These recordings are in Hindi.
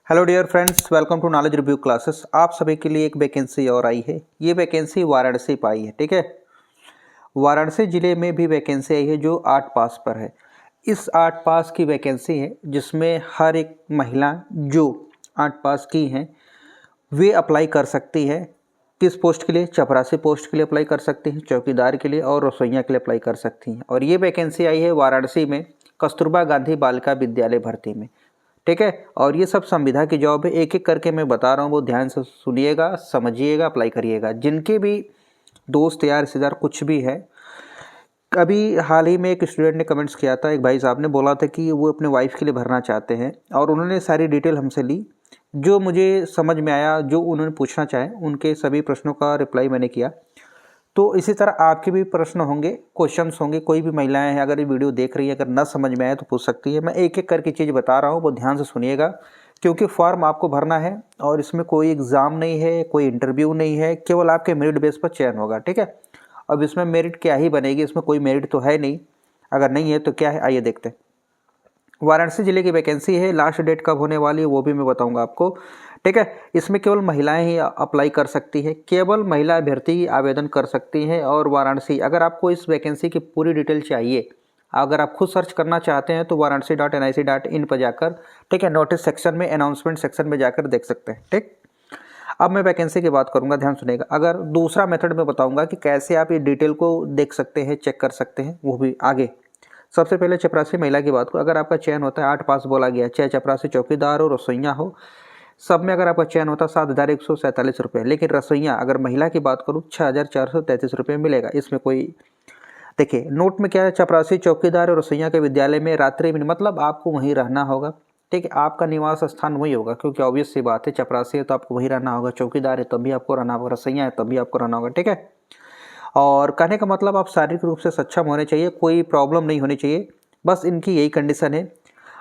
Hello dear friends, welcome to knowledge review classes. आप सभी के लिए एक वैकेंसी और आई है। ये वैकेंसी वाराणसी पर आई है। ठीक है, वाराणसी ज़िले में भी वैकेंसी आई है जो 8 पास पर है। इस 8 पास की वैकेंसी है जिसमें हर एक महिला जो 8 पास की हैं वे अप्लाई कर सकती है। किस पोस्ट के लिए? चपरासी पोस्ट के लिए अप्लाई कर सकती हैं, चौकीदार के लिए और रसोइया के लिए अप्लाई कर सकती हैं। और ये वैकेंसी आई है वाराणसी में कस्तूरबा गांधी बालिका विद्यालय भर्ती में। ठीक है, और ये सब संविदा की जॉब है। एक एक करके मैं बता रहा हूँ, वो ध्यान से सुनिएगा, समझिएगा, अप्लाई करिएगा। जिनके भी दोस्त यार रिश्तेदार कुछ भी है, अभी हाल ही में एक स्टूडेंट ने कमेंट्स किया था, एक भाई साहब ने बोला था कि वो अपने वाइफ के लिए भरना चाहते हैं और उन्होंने सारी डिटेल हमसे ली। जो मुझे समझ में आया, जो उन्होंने पूछना चाहे, उनके सभी प्रश्नों का रिप्लाई मैंने किया। तो इसी तरह आपके भी प्रश्न होंगे, क्वेश्चंस होंगे। कोई भी महिलाएं हैं अगर ये वीडियो देख रही है, अगर ना समझ में आए तो पूछ सकती है। मैं एक एक करके चीज़ बता रहा हूँ, वो ध्यान से सुनिएगा, क्योंकि फॉर्म आपको भरना है और इसमें कोई एग्ज़ाम नहीं है, कोई इंटरव्यू नहीं है, केवल आपके मेरिट बेस पर चयन होगा। ठीक है, अब इसमें मेरिट क्या ही बनेगी, इसमें कोई मेरिट तो है नहीं। अगर नहीं है तो क्या है, आइए देखते हैं। वाराणसी जिले की वैकेंसी है। लास्ट डेट कब होने वाली है वो भी मैं बताऊंगा आपको। ठीक है, इसमें केवल महिलाएं ही अप्लाई कर सकती है, केवल महिला अभ्यर्थी ही आवेदन कर सकती हैं। और वाराणसी, अगर आपको इस वैकेंसी की पूरी डिटेल चाहिए, अगर आप खुद सर्च करना चाहते हैं तो varanasi.nic.in पर जाकर, ठीक है, नोटिस सेक्शन में, अनाउंसमेंट सेक्शन में जाकर देख सकते हैं। ठीक, अब मैं वैकेंसी की बात करूंगा, ध्यान सुनेगा। अगर दूसरा मेथड में बताऊंगा कि कैसे आप ये डिटेल को देख सकते हैं, चेक कर सकते हैं, वो भी आगे। सबसे पहले चपरासी महिला की बात करो। अगर आपका चयन होता है, 8 पास बोला गया, चाहे चपरासी चौकीदार हो, रसोइया हो, सब में अगर आपका चयन होता है 7,147 रुपये। लेकिन रसोइया अगर महिला की बात करूँ 6,433 रुपये मिलेगा। इसमें कोई, देखिए नोट में क्या है, चपरासी चौकीदार और रसोइया के विद्यालय में रात्रि में, मतलब आपको वहीं रहना होगा। ठीक है, आपका निवास स्थान वही होगा, क्योंकि ऑब्वियस सी बात है, चपरासी है तो आपको वहीं रहना होगा, चौकीदार है तब भी आपको रहना होगा, रसोइया है तब भी आपको रहना होगा। ठीक है, और कहने का मतलब आप शारीरिक रूप से सक्षम होने चाहिए, कोई प्रॉब्लम नहीं होनी चाहिए, बस इनकी यही कंडीशन है।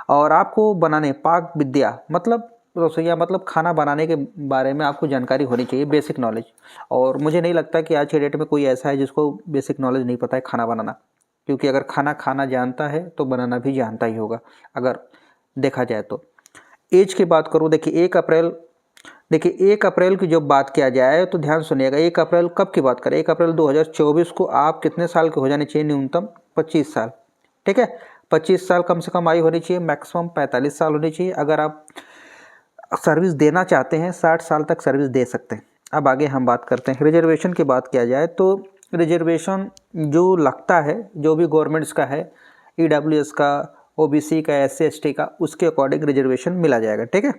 और आपको बनाने, पाक विद्या मतलब रसोईया मतलब खाना बनाने के बारे में आपको जानकारी होनी चाहिए, बेसिक नॉलेज। और मुझे नहीं लगता कि आज के डेट में कोई ऐसा है जिसको बेसिक नॉलेज नहीं पता है खाना बनाना, क्योंकि अगर खाना खाना जानता है तो बनाना भी जानता ही होगा, अगर देखा जाए तो। एज की बात करूँ, देखिए 1 अप्रैल की जब बात किया जाए तो ध्यान सुनिएगा। 1 अप्रैल कब की बात करें? 1 अप्रैल 2024 को आप कितने साल के हो जाने चाहिए? न्यूनतम 25 साल। ठीक है, 25 साल कम से कम आयु होनी चाहिए, मैक्सिमम 45 साल होनी चाहिए। अगर आप सर्विस देना चाहते हैं 60 साल तक सर्विस दे सकते हैं। अब आगे हम बात करते हैं रिजर्वेशन की। बात किया जाए तो रिजर्वेशन जो लगता है, जो भी गवर्नमेंट्स का है, EWS का, OBC का, SC ST का, उसके अकॉर्डिंग रिजर्वेशन मिला जाएगा। ठीक है,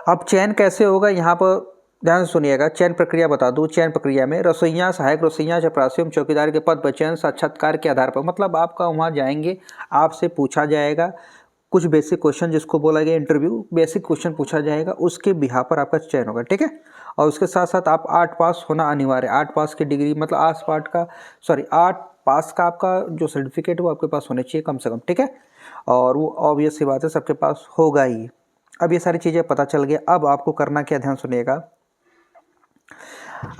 अब चयन कैसे होगा यहाँ पर ध्यान सुनिएगा। चयन प्रक्रिया बता दूँ। चयन प्रक्रिया में रसोइया, सहायक रसोइया, चपरासी एवं चौकीदार के पद पर चयन साक्षात्कार के आधार पर, मतलब आपका वहाँ जाएंगे, आपसे पूछा जाएगा कुछ बेसिक क्वेश्चन, जिसको बोला गया इंटरव्यू, बेसिक क्वेश्चन पूछा जाएगा, उसके बिहार पर आपका चयन होगा। ठीक है, और उसके साथ साथ आप 8 पास होना अनिवार्य है। 8 पास की डिग्री मतलब 8 पास का आपका जो सर्टिफिकेट है वो आपके पास होने चाहिए कम से कम। ठीक है, और वो ऑब्वियस सी बात है, सबके पास होगा ही। अब ये सारी चीज़ें पता चल गया। अब आपको करना क्या, ध्यान सुनिएगा।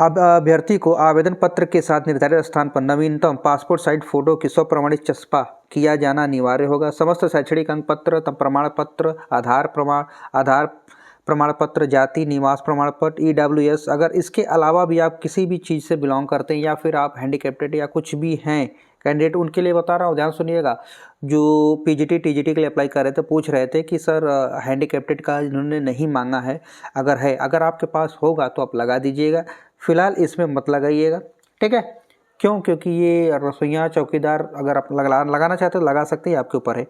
अब अभ्यर्थी को आवेदन पत्र के साथ निर्धारित स्थान पर नवीनतम पासपोर्ट साइज फोटो की स्वप्रमाणित चस्पा किया जाना अनिवार्य होगा। समस्त शैक्षणिक अंक पत्र, प्रमाण पत्र, आधार प्रमाण पत्र, जाति निवास प्रमाण पत्र, EWS, अगर इसके अलावा भी आप किसी भी चीज़ से बिलोंग करते हैं या फिर आप हैंडीकैप्टेड या कुछ भी हैं कैंडिडेट, उनके लिए बता रहा हूँ, ध्यान सुनिएगा। जो PGT TGT के लिए अप्लाई कर रहे थे, पूछ रहे थे कि सर हैंडीकैप्टेड का इन्होंने नहीं मांगा है, अगर है, अगर आपके पास होगा तो आप लगा दीजिएगा, फिलहाल इसमें मत लगाइएगा। ठीक है, क्यों? क्योंकि ये रसोइया चौकीदार अगर आप लगाना चाहते हो लगा सकते हैं, आपके ऊपर है।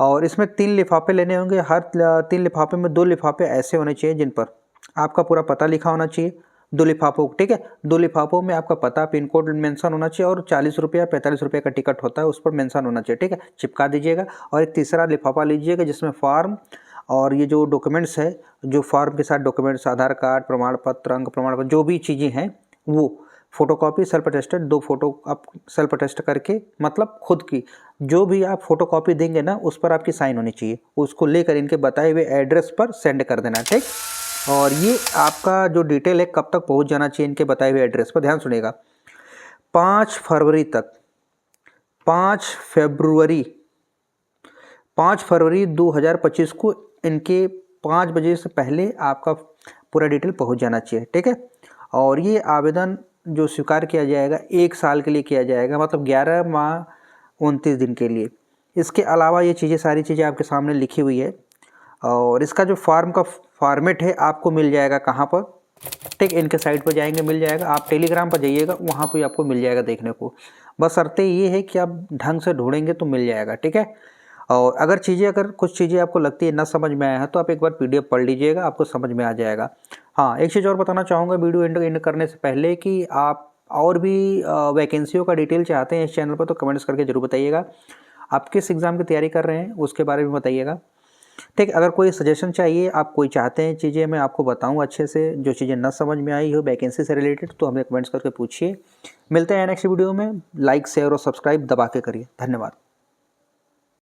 और इसमें 3 लिफाफे लेने होंगे। हर 3 लिफाफे में 2 लिफाफे ऐसे होने चाहिए जिन पर आपका पूरा पता लिखा होना चाहिए। 2 लिफाफों, ठीक है, 2 लिफाफों में आपका पता, पिन कोड मेंशन होना चाहिए, और 40 रुपये 45 रुपये का टिकट होता है, उस पर मेंशन होना चाहिए। ठीक है, चिपका दीजिएगा। और एक तीसरा लिफाफा लीजिएगा जिसमें फॉर्म और ये जो डॉक्यूमेंट्स है, जो फॉर्म के साथ डॉक्यूमेंट्स, आधार कार्ड, प्रमाण पत्र, अंक प्रमाण पत्र, जो भी चीज़ें हैं वो फोटोकॉपी सेल्फ अटेस्टेड, 2 फोटो आप सेल्फ अटेस्ट करके, मतलब खुद की जो भी आप फोटोकॉपी देंगे ना, उस पर आपकी साइन होनी चाहिए। उसको लेकर इनके बताए हुए एड्रेस पर सेंड कर देना। ठीक, और ये आपका जो डिटेल है कब तक पहुंच जाना चाहिए इनके बताए हुए एड्रेस पर, ध्यान सुनिएगा। 5 फरवरी तक, 5 फरवरी 5 फरवरी 2025 को इनके 5 बजे से पहले आपका पूरा डिटेल पहुंच जाना चाहिए, ठीक है। और ये आवेदन जो स्वीकार किया जाएगा 1 साल के लिए किया जाएगा, मतलब 11 माह 29 दिन के लिए। इसके अलावा ये चीज़ें, सारी चीज़ें आपके सामने लिखी हुई है। और इसका जो फॉर्म का फॉर्मेट है आपको मिल जाएगा कहाँ पर, ठीक, इनके साइट पर जाएंगे मिल जाएगा। आप टेलीग्राम पर जाइएगा, वहाँ पर आपको मिल जाएगा देखने को। बस शर्तें ये है कि आप ढंग से ढूंढेंगे तो मिल जाएगा, ठीक है। और अगर कुछ चीज़ें आपको लगती है ना समझ में आया है तो आप एक बार PDF पढ़ लीजिएगा, आपको समझ में आ जाएगा। हाँ, एक चीज़ और बताना चाहूँगा वीडियो एंड करने से पहले कि आप और भी वैकेंसियों का डिटेल चाहते हैं इस चैनल पर तो कमेंट्स करके ज़रूर बताइएगा। आप किस एग्ज़ाम की तैयारी कर रहे हैं उसके बारे में बताइएगा, ठीक। अगर कोई सजेशन चाहिए, आप कोई चाहते हैं चीज़ें मैं आपको बताऊँ अच्छे से, जो चीज़ें ना समझ में आई हो वैकेंसी से रिलेटेड, तो हमें कमेंट्स करके पूछिए। मिलते हैं नेक्स्ट वीडियो में। लाइक, शेयर और सब्सक्राइब दबा के करिए। धन्यवाद।